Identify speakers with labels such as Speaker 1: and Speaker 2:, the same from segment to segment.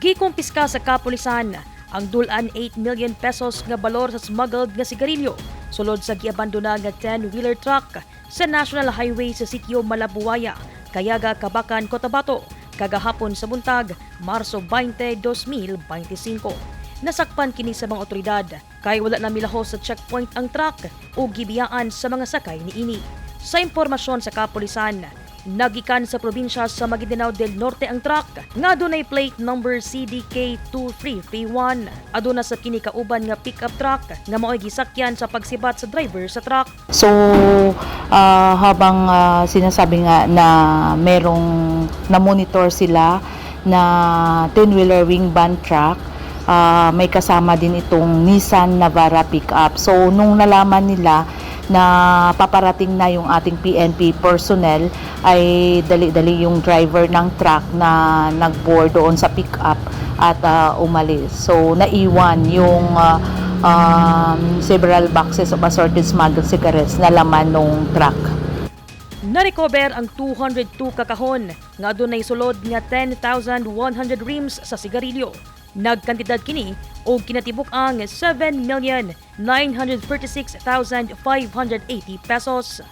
Speaker 1: Gikumpiska sa kapulisan ang Dul-an 8 million pesos nga balor sa smuggled nga sigarilyo sulod sa gi-abandona nga 10-wheeler truck sa National Highway sa sitio Malabuaya, Kayaga, Kabacan, Cotabato kagahapon sa buntag, Marso 20, 2025. Nasakpan kini sa mga otoridad kay wala na milahos sa checkpoint ang truck o gibiyaan sa mga sakay niini. Sa impormasyon sa kapulisan, nagikan sa probinsya sa Maguindanao del Norte ang truck nga adunay plate number CDK2331. Aduna sa kini kauban nga pickup truck nga mao'y gisakyan sa pagsibat sa driver sa truck.
Speaker 2: So habang sinasabi nga na merong na-monitor sila na 10-wheeler wing van truck, may kasama din itong Nissan Navara pickup. So nung nalaman nila na paparating na yung ating PNP personnel, ay dali-dali yung driver ng truck na nag-board doon sa pick-up at umalis. So naiwan yung several boxes of assorted smuggled cigarettes na laman ng truck.
Speaker 1: Narecover ang 202 kakahon nga adunay sulod nga 10,100 rims sa sigarilyo. Nagkantidad kini o kinatibuk ang 7,936,580 pesos.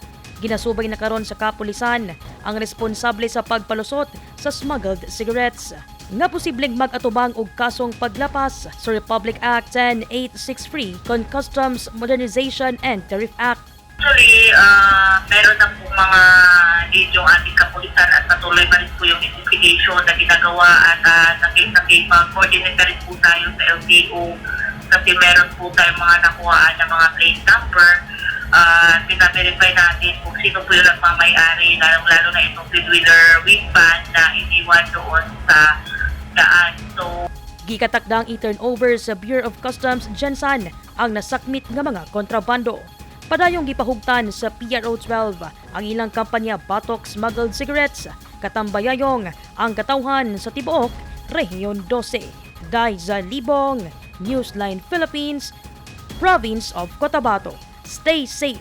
Speaker 1: Ginasubay na karon sa kapulisan ang responsable sa pagpalusot sa smuggled cigarettes nga posibleng mag-atubang og kasong paglapas sa Republic Act 10863 kon Customs Modernization and Tariff Act.
Speaker 3: Actually, meron na po mga lead yung ating kapulisan at patuloy pa rin po yung investigation na ginagawa at nakipag-coordinate na rin po tayo sa LTO kasi meron po tayong mga nakuhaan na mga plate number. Pina-verify natin kung sino po yung nagmamayari, lalo na itong 10-wheeler wing van na iniwan doon sa daan. So,
Speaker 1: gikatakdang i-turnover sa Bureau of Customs Gensan ang nasakmit nga mga kontrabando. Padayong gipahugtan sa PRO 12 ang ilang kampanya Batok Smuggled Cigarettes, katambayayong ang katawhan sa tibuok Rehiyon 12. Daiza Libong, Newsline Philippines, Province of Cotabato. Stay safe